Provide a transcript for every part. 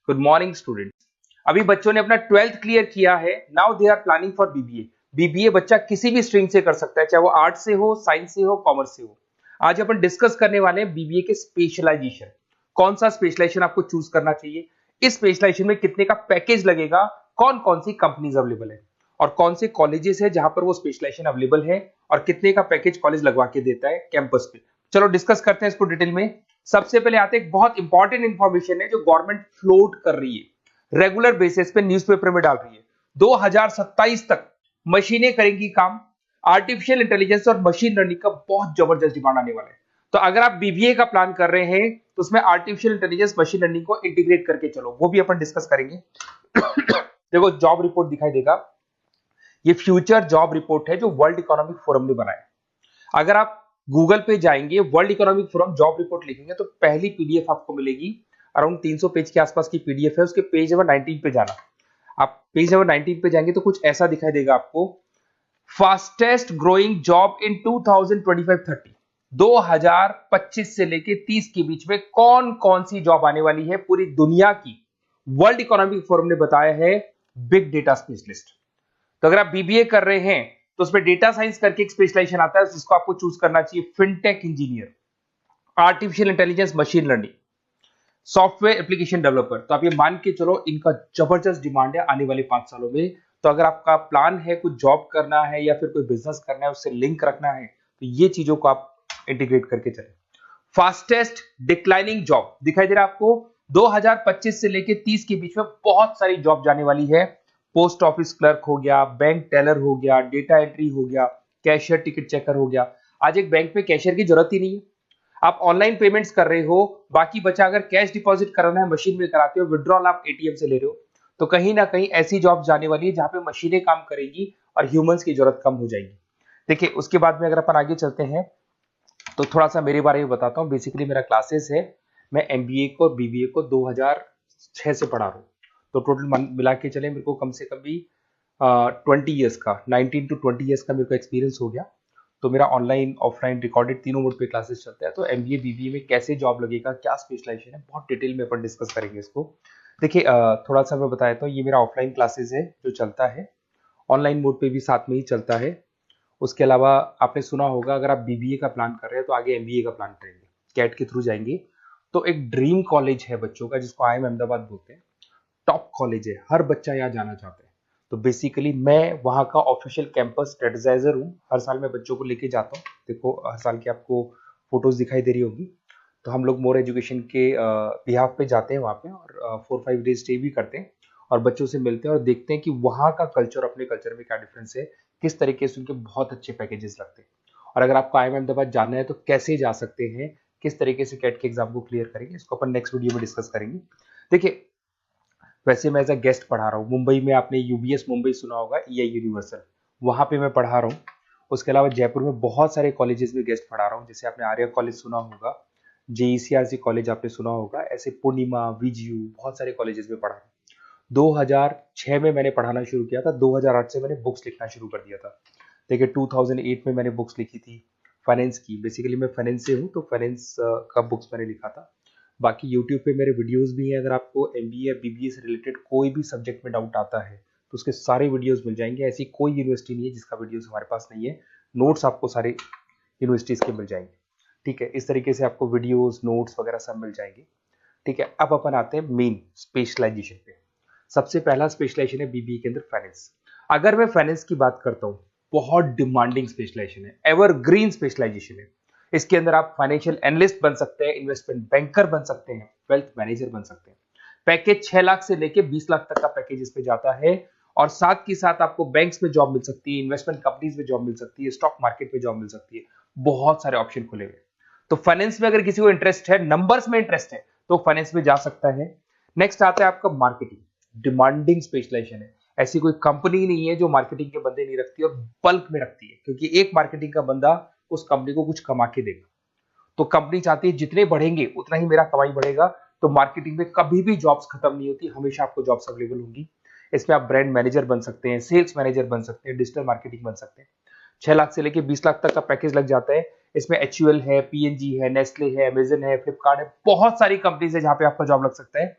Good morning students. अभी बच्चों ने अपना 12th क्लियर किया है। Now they are planning for BBA. BBA बच्चा किसी भी स्ट्रीम से कर सकता है, चाहे वो आर्ट्स से हो, साइंस से हो, कॉमर्स से हो। आज अपन डिस्कस करने वाले हैं बीबीए के स्पेशलाइजेशन। कौन सा स्पेशलाइजेशन आपको चूज करना चाहिए, इस स्पेशलाइजेशन में कितने का पैकेज लगेगा, कौन कौन सी कंपनीज अवेलेबल है और कौन से कॉलेजेस है जहां पर वो स्पेशलाइजेशन अवेलेबल है और कितने का पैकेज कॉलेज लगवा के देता है कैंपस पे। चलो डिस्कस करते हैं इसको डिटेल में। सबसे पहले आते हैं, एक बहुत इंपॉर्टेंट इंफॉर्मेशन है जो गवर्नमेंट फ्लोट कर रही है, रेगुलर बेसिस पे न्यूज़पेपर में डाल रही है। 2027 तक मशीनें करेंगी काम। आर्टिफिशियल इंटेलिजेंस और मशीन लर्निंग का बहुत जबरदस्त डिमांड आने वाला है। तो अगर आप बीबीए का प्लान कर रहे हैं तो उसमें आर्टिफिशियल इंटेलिजेंस, मशीन लर्निंग को इंटीग्रेट करके चलो, वो भी अपन डिस्कस करेंगे। देखो जॉब रिपोर्ट दिखाई देगा, ये फ्यूचर जॉब रिपोर्ट है जो वर्ल्ड इकोनॉमिक फोरम ने बनाया। अगर आप गूगल पे जाएंगे, world economic forum job report लिखेंगे तो पहली पीडीएफ आपको मिलेगी। अराउंड 300 पेज के आसपास की पीडीएफ है। उसके पेज नंबर 19 पे जाना। आप पेज नंबर 19 पे जाएंगे तो कुछ ऐसा दिखाई देगा आपको, फास्टेस्ट ग्रोइंग जॉब इन 2025-30, 2025 से लेके 30 के बीच में कौन कौन सी जॉब आने वाली है पूरी दुनिया की। वर्ल्ड इकोनॉमिक फोरम ने बताया है बिग डेटा स्पेशलिस्ट। तो अगर आप बीबीए कर रहे हैं तो उसमें डेटा साइंस करके एक स्पेशलाइजेशन आता है, जिसको आपको चूज करना चाहिए। Fintech engineer, artificial intelligence, machine learning, software application developer. तो आप ये मान के चलो इनका जबरदस्त डिमांड है आने वाले 5 सालों में। तो अगर आपका प्लान है कुछ जॉब करना है या फिर कोई बिजनेस करना है, उससे लिंक रखना है, तो ये चीजों को आप इंटीग्रेट करके चले। फास्टेस्ट डिक्लाइनिंग जॉब दिखाई दे रहा है आपको, 2025 से लेके 30 के बीच में बहुत सारी जॉब जाने वाली है। पोस्ट ऑफिस क्लर्क हो गया, बैंक टेलर हो गया, डेटा एंट्री हो गया, कैशियर, टिकट चेकर हो गया। आज एक बैंक में कैशियर की जरूरत ही नहीं है, आप ऑनलाइन पेमेंट्स कर रहे हो। बाकी बचा अगर कैश डिपॉजिट कराना है मशीन में कराते हो, विड्रॉल आप एटीएम से ले रहे हो। तो कहीं ना कहीं ऐसी जॉब जाने वाली है जहां पे मशीनें काम करेंगी और ह्यूमंस की जरूरत कम हो जाएगी। देखिए उसके बाद में अगर अपन आगे चलते हैं तो थोड़ा सा मेरे बारे में बताता हूँ। बेसिकली मेरा क्लासेस है, मैं एमबीए को और बीबीए को 2006 से पढ़ा रहा हूँ। तो टोटल मिला के चले मेरे को कम से कम भी 20 ईयर्स का, 19 to 20 ईयर्स का मेरे को एक्सपीरियंस हो गया। तो मेरा ऑनलाइन ऑफलाइन रिकॉर्डेड तीनों मोड पे क्लासेस चलते हैं। तो एमबीए बीबीए में कैसे जॉब लगेगा, क्या स्पेशलाइजेशन है, बहुत डिटेल में अपन डिस्कस करेंगे इसको। देखिए थोड़ा सा मैं बता देता हूँ, ये मेरा ऑफलाइन क्लासेस है जो चलता है, ऑनलाइन मोड पे भी साथ में ही चलता है। उसके अलावा आपने सुना होगा, अगर आप बीबीए का प्लान कर रहे हैं तो आगे एमबीए का प्लान करेंगे, कैट के थ्रू जाएंगे। तो एक ड्रीम कॉलेज है बच्चों का जिसको आईएम अहमदाबाद बोलते हैं, टॉप कॉलेज है, हर बच्चा यहाँ जाना चाहता है। तो बेसिकली मैं वहाँ का ऑफिशियल कैंपस स्ट्रेटेजाइजर हूँ। हर साल मैं बच्चों को लेके जाता हूँ। देखो हर साल की आपको फोटोज दिखाई दे रही होगी। तो हम लोग मोर एजुकेशन के बिहाफ पे जाते हैं वहाँ पे और 4-5 डेज स्टे भी करते हैं और बच्चों से मिलते हैं और देखते हैं कि वहाँ का कल्चर अपने कल्चर में क्या डिफरेंस है, किस तरीके से उनके बहुत अच्छे पैकेजेस लगते हैं। और अगर आपको आईएम अहमदाबाद जाना है तो कैसे जा सकते हैं, किस तरीके से कैट के एग्जाम को क्लियर करेंगे, इसको अपन नेक्स्ट वीडियो में डिस्कस करेंगे। देखिए वैसे मैं एज अ गेस्ट पढ़ा रहा हूँ मुंबई में, आपने यूबीएस मुंबई सुना होगा, ईआई यूनिवर्सल, वहाँ पे मैं पढ़ा रहा हूँ। उसके अलावा जयपुर में बहुत सारे कॉलेजेस में गेस्ट पढ़ा रहा हूँ, जैसे आपने आर्या कॉलेज सुना होगा, जेईसीआरसी कॉलेज आपने सुना होगा, ऐसे पूर्णिमा, वीजीयू, बहुत सारे कॉलेजेस में पढ़ा रहा हूँ। 2006 में मैंने पढ़ाना शुरू किया था, 2008 से मैंने बुक्स लिखना शुरू कर दिया था। देखिए 2008 में मैंने बुक्स लिखी थी फाइनेंस की। बेसिकली मैं फाइनेंस से हूँ तो फाइनेंस का बुक्स मैंने लिखा था। बाकी यूट्यूब पे मेरे वीडियोस भी हैं, अगर आपको एमबीए या बीबीए से रिलेटेड कोई भी सब्जेक्ट में डाउट आता है तो उसके सारे वीडियोस मिल जाएंगे। ऐसी कोई यूनिवर्सिटी नहीं है जिसका वीडियोस हमारे पास नहीं है। नोट्स आपको सारे यूनिवर्सिटीज के मिल जाएंगे, ठीक है। इस तरीके से आपको वीडियोस, नोट्स वगैरह सब मिल जाएंगे, ठीक है। अब अपन आते हैं मेन स्पेशलाइजेशन पे। सबसे पहला स्पेशलाइजेशन है बीबीए के अंदर फाइनेंस। अगर मैं फाइनेंस की बात करता हूँ, बहुत डिमांडिंग स्पेशलाइजेशन है, एवरग्रीन स्पेशलाइजेशन है। इसके अंदर आप फाइनेंशियल एनालिस्ट बन सकते हैं, इन्वेस्टमेंट बैंकर बन सकते हैं, वेल्थ मैनेजर बन सकते हैं। पैकेज 6 लाख से लेके 20 लाख तक का पैकेज इस पे जाता है और साथ ही साथ आपको बैंक्स में जॉब मिल सकती है, इन्वेस्टमेंट कंपनीज में जॉब मिल सकती है, स्टॉक मार्केट में जॉब मिल सकती है। बहुत सारे ऑप्शन खुले हुए। तो फाइनेंस में अगर किसी को इंटरेस्ट है, नंबर्स में इंटरेस्ट है, तो फाइनेंस में जा सकता है। नेक्स्ट आता है आपका मार्केटिंग, डिमांडिंग स्पेशलाइजेशन है। ऐसी कोई कंपनी नहीं है जो मार्केटिंग के बंदे नहीं रखती और बल्क में रखती है, क्योंकि एक मार्केटिंग का बंदा उस कंपनी को कुछ कमा के देगा। तो कंपनी चाहती है जितने बढ़ेंगे उतना ही मेरा कमाई बढ़ेगा। तो मार्केटिंग में कभी भी जॉब्स खत्म नहीं होती, हमेशा आपको जॉब्स अवेलेबल होंगी। इसमें आप ब्रांड मैनेजर बन सकते हैं, सेल्स मैनेजर बन सकते हैं, डिजिटल मार्केटिंग बन सकते हैं। 6 लाख से लेके 20 लाख तक का पैकेज लग जाता है। इसमें एचयूएल है, पीएनजी है, नेस्ले है, अमेजन है, फ्लिपकार्ट है, बहुत सारी कंपनीज है जहां पे आपका जॉब लग सकता है।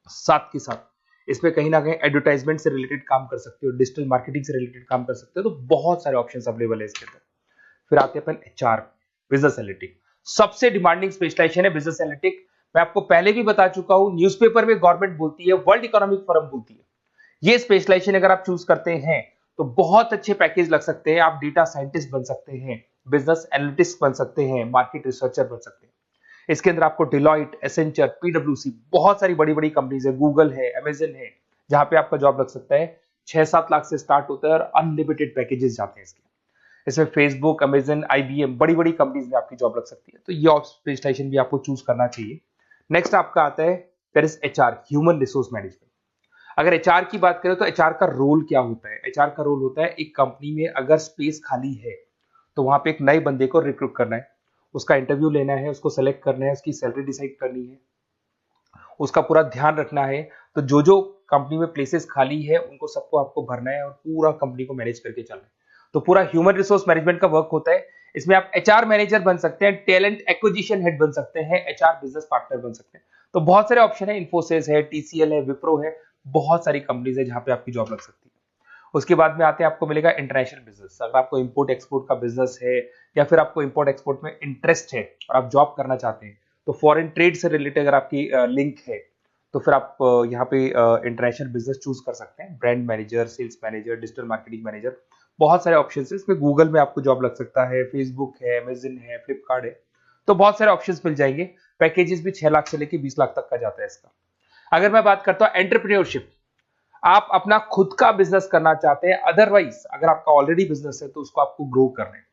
साथ के साथ इसमें कहीं ना कहीं एडवर्टाइजमेंट से रिलेटेड काम कर सकते हो, डिजिटल मार्केटिंग से रिलेटेड काम कर सकते हो, तो बहुत सारे ऑप्शंस अवेलेबल है इसके अंदर। फिर आते हैं अपन एचआर, बिजनेस एनालिटिक। सबसे डिमांडिंग स्पेशलाइजेशन है बिजनेस एनालिटिक। मैं आपको पहले भी बता चुका हूं, न्यूज़पेपर में गवर्नमेंट बोलती है, वर्ल्ड इकोनॉमिक फोरम बोलती है। ये स्पेशलाइजेशन अगर आप चूज करते हैं तो बहुत अच्छे पैकेज लग सकते हैं। आप डेटा साइंटिस्ट बन सकते हैं, बिजनेस एनालिटिस्ट बन सकते हैं, मार्केट रिसर्चर बन सकते हैं। इसके अंदर आपको डिलॉइट, एसेंचर, पीडब्ल्यूसी, बहुत सारी बड़ी बड़ी कंपनीज है, गूगल है, अमेजन है, जहां पे आपका जॉब लग सकता है। 6-7 लाख से स्टार्ट होता है और अनलिमिटेड पैकेजेस जाते हैं इसके। इसमें फेसबुक, अमेजन, आईबीएम, बड़ी बड़ी कंपनीज में आपकी जॉब लग सकती है, तो ये स्पेशलाइजेशन भी आपको चूज करना चाहिए। नेक्स्ट आपका आता है there is HR, human resource management. अगर एचआर की बात करें तो एचआर का रोल क्या होता है? एचआर का रोल होता है, एक कंपनी में अगर स्पेस खाली है तो वहां पे एक नए बंदे को रिक्रूट करना है, उसका इंटरव्यू लेना है, उसको सेलेक्ट करना है, उसकी सैलरी डिसाइड करनी है, उसका पूरा ध्यान रखना है। तो जो जो कंपनी में प्लेसेस खाली है उनको सबको आपको भरना है और पूरा कंपनी को मैनेज करके चलना है। तो पूरा ह्यूमन रिसोर्स मैनेजमेंट का वर्क होता है। इसमें आप एचआर मैनेजर बन सकते हैं, टैलेंट एक्विजिशन हेड बन सकते हैं, एचआर बिजनेस पार्टनर बन सकते हैं। तो बहुत सारे ऑप्शन है, इन्फोसिस है, टीसीएल है, विप्रो है, बहुत सारी कंपनीज है जहां पे आपकी जॉब लग सकती है। उसके बाद में आते हैं, आपको मिलेगा इंटरनेशनल बिजनेस। अगर आपको इंपोर्ट एक्सपोर्ट का बिजनेस है या फिर आपको इंपोर्ट एक्सपोर्ट में इंटरेस्ट है और आप जॉब करना चाहते हैं, तो फॉरेन ट्रेड से रिलेटेड अगर आपकी लिंक है तो फिर आप यहाँ पे इंटरनेशनल बिजनेस चूज कर सकते हैं। Brand manager, sales manager, digital marketing manager, बहुत सारे ऑप्शन है इसमें। गूगल में आपको जॉब लग सकता है, फेसबुक है, अमेजन है, फ्लिपकार्ट है, तो बहुत सारे ऑप्शंस मिल जाएंगे। पैकेजेस भी 6 लाख से लेके 20 लाख तक का जाता है इसका। अगर मैं बात करता हूँ एंटरप्रेन्योरशिप, आप अपना खुद का बिजनेस करना चाहते हैं, अदरवाइज अगर आपका ऑलरेडी बिजनेस है तो उसको आपको ग्रो करना है।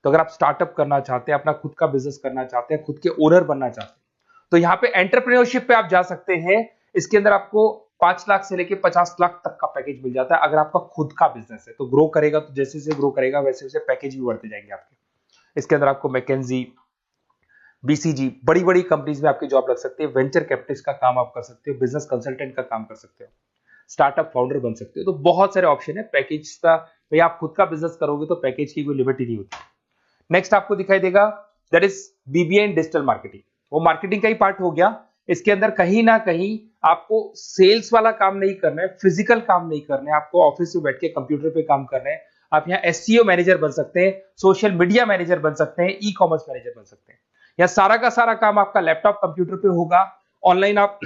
तो अगर आप स्टार्टअप करना चाहते हैं, अपना खुद का बिजनेस करना चाहते हैं, खुद के ओनर बनना चाहते हैं, तो यहाँ पे एंटरप्रेन्योरशिप पे आप जा सकते हैं। इसके अंदर आपको 5 लाख से लेके 50 लाख तक का पैकेज मिल जाता है। अगर आपका खुद का बिजनेस है तो ग्रो करेगा, तो जैसे जैसे ग्रो करेगा वैसे वैसे पैकेज भी बढ़ते जाएंगे आपके। इसके अंदर आपको मैकेंजी, बीसीजी, बड़ी बड़ी कंपनीज में आपकी जॉब लग सकती है। वेंचर कैपिटलिस्ट का काम आप कर सकते हो, बिजनेस कंसल्टेंट का काम कर सकते हो, स्टार्टअप फाउंडर बन सकते हो। तो बहुत सारे ऑप्शन है पैकेज का। भाई आप खुद का बिजनेस करोगे तो पैकेज की कोई लिमिट ही नहीं होती। नेक्स्ट आपको दिखाई देगा that is BBA in digital marketing. वो मार्केटिंग का ही पार्ट हो गया। इसके अंदर कहीं ना कहीं आपको सेल्स वाला काम नहीं करना है, फिजिकल काम नहीं करना है, आपको ऑफिस में बैठ के कंप्यूटर पे काम करना है। आप यहाँ एसईओ मैनेजर बन सकते हैं, सोशल मीडिया मैनेजर बन सकते हैं, ई कॉमर्स मैनेजर बन सकते हैं। यहाँ सारा का सारा काम आपका लैपटॉप कंप्यूटर पे होगा। ऑनलाइन आप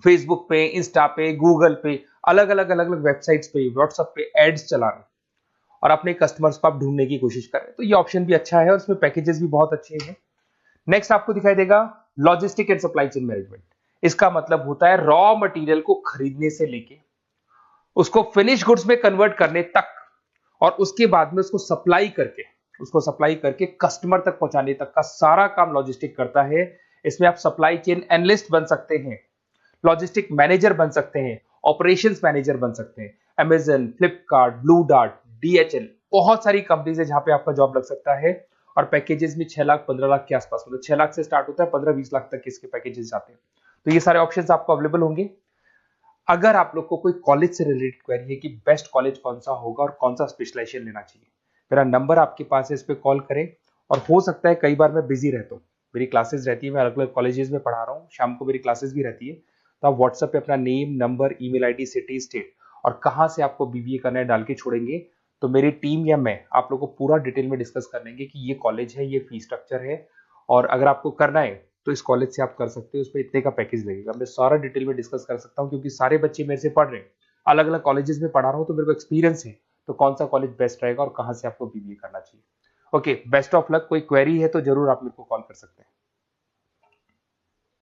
फेसबुक पे, इंस्टा पे, गूगल पे, अलग अलग वेबसाइट्स पे, व्हाट्सएप पे एड्स चला रहे हैं और अपने कस्टमर्स को आप ढूंढने की कोशिश कर रहे हैं। तो ये ऑप्शन भी अच्छा है और इसमें पैकेजेस भी बहुत अच्छे हैं। नेक्स्ट आपको दिखाई देगा logistic and supply chain management. इसका मतलब होता है रॉ मटेरियल को खरीदने से लेके उसको फिनिश गुड्स में कन्वर्ट करने तक और उसके बाद में उसको सप्लाई करके कस्टमर तक पहुंचाने तक का सारा काम लॉजिस्टिक करता है। इसमें आप सप्लाई चेन एनालिस्ट बन सकते हैं, लॉजिस्टिक मैनेजर बन सकते हैं, ऑपरेशंस मैनेजर बन सकते हैं। Amazon, Flipkart, blue dart, DHL, बहुत सारी कंपनीज है जहां पे आपका जॉब लग सकता है। और पैकेजेस भी 6 लाख 15 लाख के आसपास, मतलब 6 लाख से स्टार्ट होता है, 15-20 लाख तक इसके पैकेजेस जाते हैं। तो ये सारे ऑप्शंस आपको अवेलेबल होंगे। अगर आप लोग को कोई कॉलेज से रिलेटेड क्वेरी है कि बेस्ट कॉलेज कौन सा होगा और कौन सा स्पेशलाइजेशन लेना चाहिए, मेरा नंबर आपके पास है, इस पर कॉल करें। और हो सकता है कई बार मैं बिजी रहता हूँ, मेरी क्लासेस रहती है, मैं अलग अलग कॉलेजेस में पढ़ा रहा हूँ, शाम को मेरी क्लासेस भी रहती है। तो आप व्हाट्सएप पे अपना name, number, email ID, city, state और कहाँ से आपको बीबीए करना है डाल के छोड़ेंगे, तो मेरी टीम या मैं आप लोग को पूरा डिटेल में डिस्कस कर लेंगे कि ये कॉलेज है, ये फीस स्ट्रक्चर है, और अगर आपको करना है तो इस कॉलेज से आप कर सकते हो, उस पर इतने का पैकेज लगेगा। मैं सारा डिटेल में डिस्कस कर सकता हूँ क्योंकि सारे बच्चे मेरे से पढ़ रहे हैं, अलग अलग कॉलेजेस में पढ़ा रहा हूँ, तो मेरे को एक्सपीरियंस है तो कौन सा कॉलेज बेस्ट रहेगा और कहाँ से आपको बीबीए करना चाहिए। Okay, best of luck. कोई क्वेरी है तो जरूर आप मेरे को कॉल कर सकते हैं।